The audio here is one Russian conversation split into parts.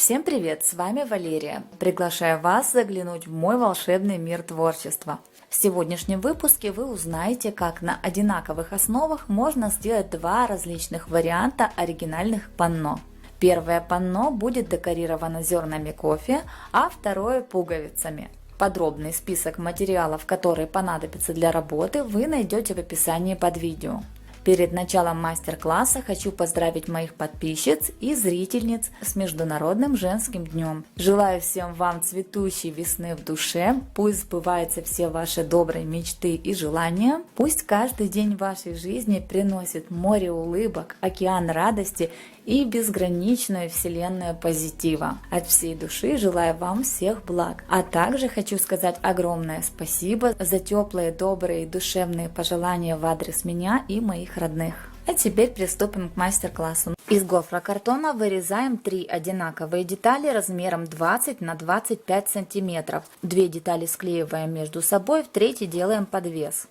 Всем привет, с вами Валерия. Приглашаю вас заглянуть в мой волшебный мир творчества. В сегодняшнем выпуске вы узнаете, как на одинаковых основах можно сделать два различных варианта оригинальных панно. Первое панно будет декорировано зернами кофе, а второе пуговицами. Подробный список материалов, которые понадобятся для работы, вы найдете в описании под видео. Перед началом мастер-класса хочу поздравить моих подписчиц и зрительниц с Международным женским днем. Желаю всем вам цветущей весны в душе, пусть сбываются все ваши добрые мечты и желания, пусть каждый день вашей жизни приносит море улыбок, океан радости и безграничную вселенную позитива. От всей души желаю вам всех благ. А также хочу сказать огромное спасибо за теплые, добрые и душевные пожелания в адрес меня и моих родных. А теперь приступим к мастер-классу. Из гофрокартона вырезаем 3 одинаковые детали размером 20 на 25 сантиметров. 2 детали склеиваем между собой, в третьей делаем подвес.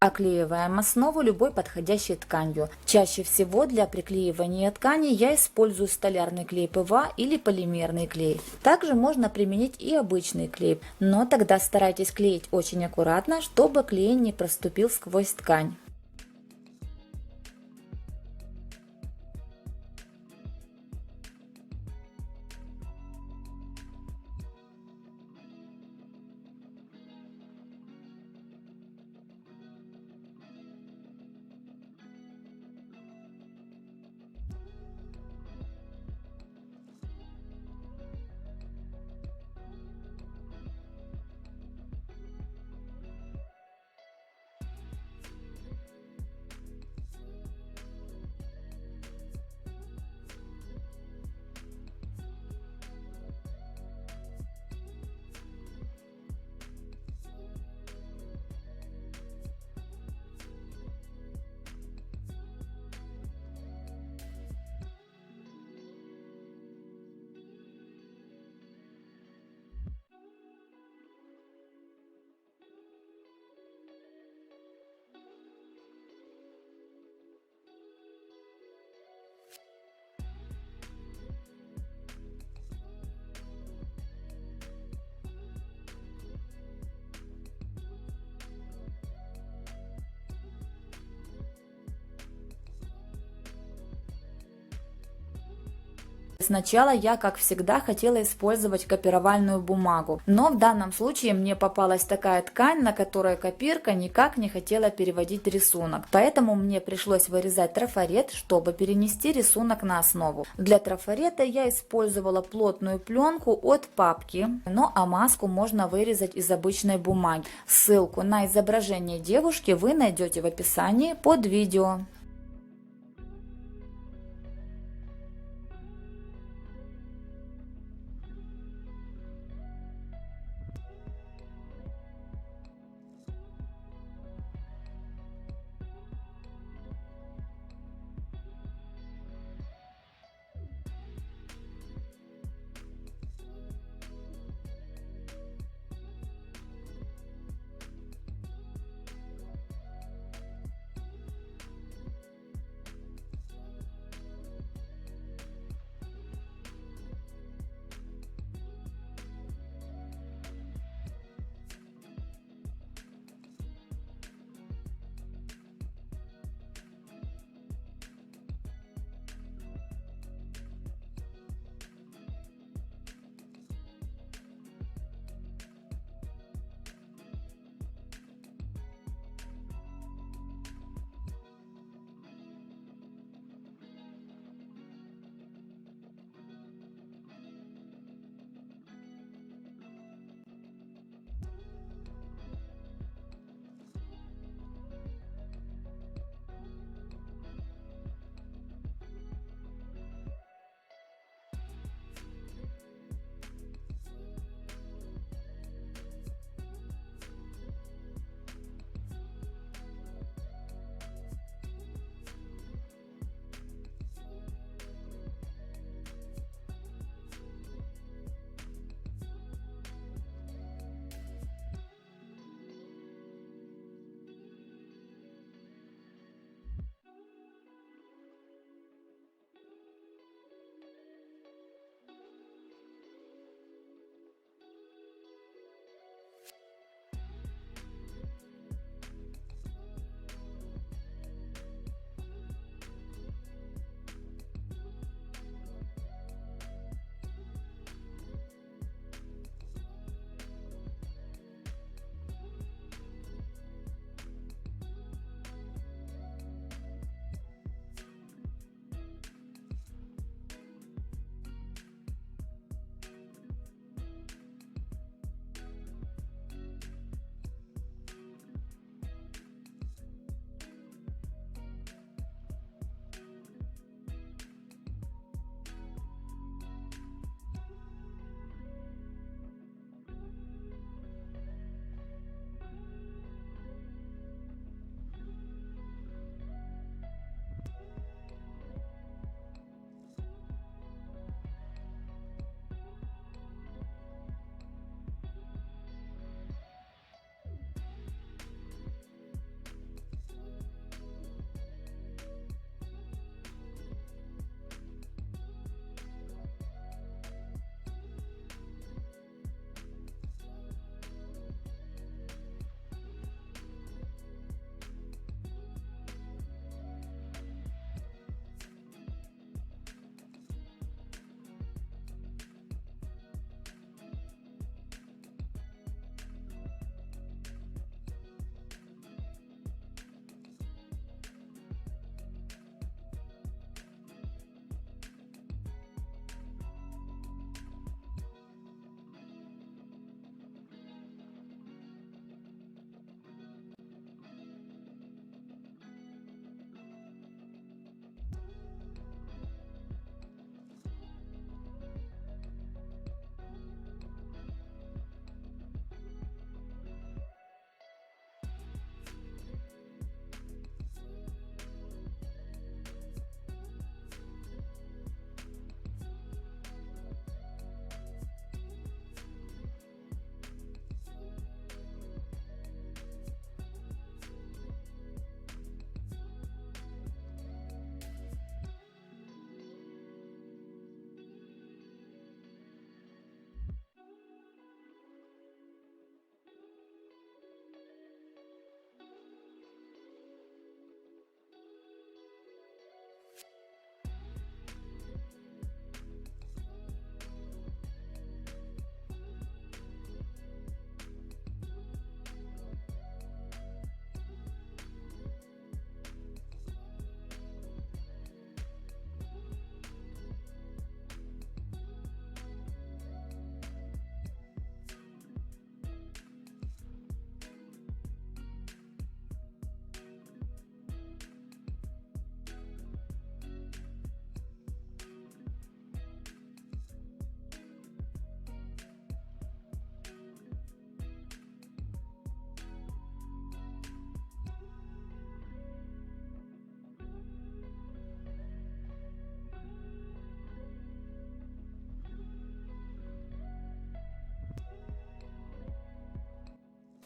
Оклеиваем основу любой подходящей тканью. Чаще всего для приклеивания ткани я использую столярный клей ПВА или полимерный клей. Также можно применить и обычный клей, но тогда старайтесь клеить очень аккуратно, чтобы клей не проступил сквозь ткань. Сначала я, как всегда, хотела использовать копировальную бумагу, но в данном случае мне попалась такая ткань, на которой копирка никак не хотела переводить рисунок. Поэтому мне пришлось вырезать трафарет, чтобы перенести рисунок на основу. Для трафарета я использовала плотную пленку от папки, ну а маску можно вырезать из обычной бумаги. Ссылку на изображение девушки вы найдете в описании под видео.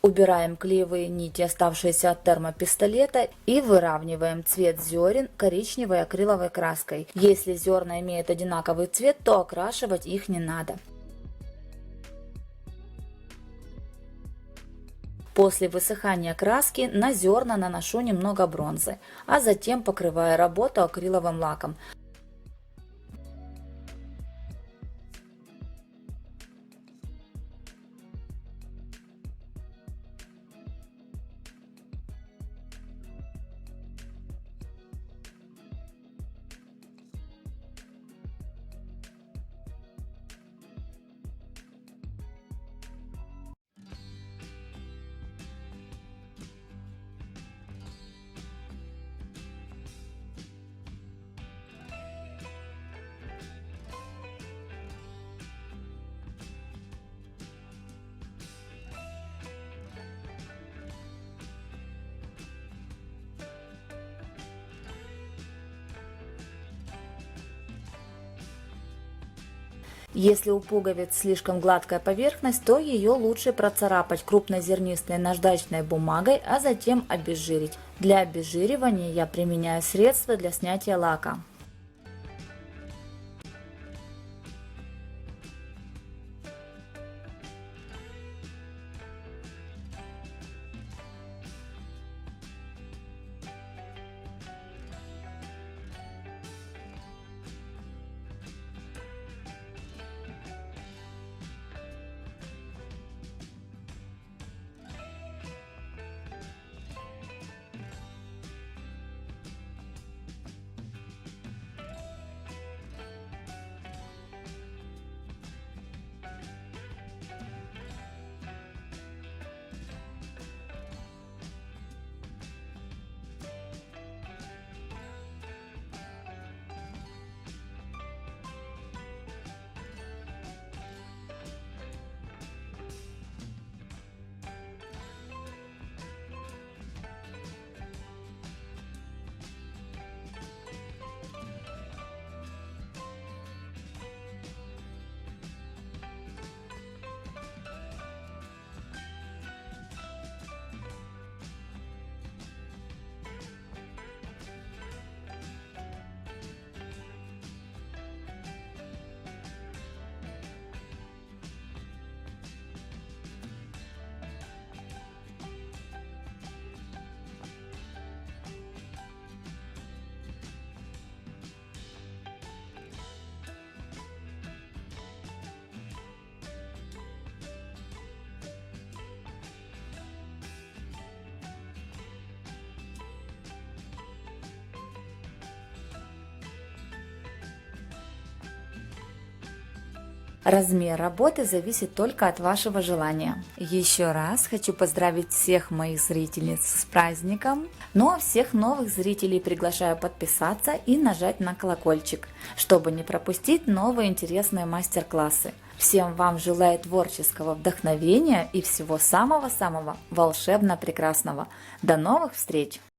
Убираем клеевые нити, оставшиеся от термопистолета, и выравниваем цвет зерен коричневой акриловой краской. Если зерна имеют одинаковый цвет, то окрашивать их не надо. После высыхания краски на зерна наношу немного бронзы, а затем покрываю работу акриловым лаком. Если у пуговиц слишком гладкая поверхность, то ее лучше процарапать крупнозернистой наждачной бумагой, а затем обезжирить. Для обезжиривания я применяю средство для снятия лака. Размер работы зависит только от вашего желания. Еще раз хочу поздравить всех моих зрительниц с праздником. Ну а всех новых зрителей приглашаю подписаться и нажать на колокольчик, чтобы не пропустить новые интересные мастер-классы. Всем вам желаю творческого вдохновения и всего самого-самого волшебно-прекрасного. До новых встреч!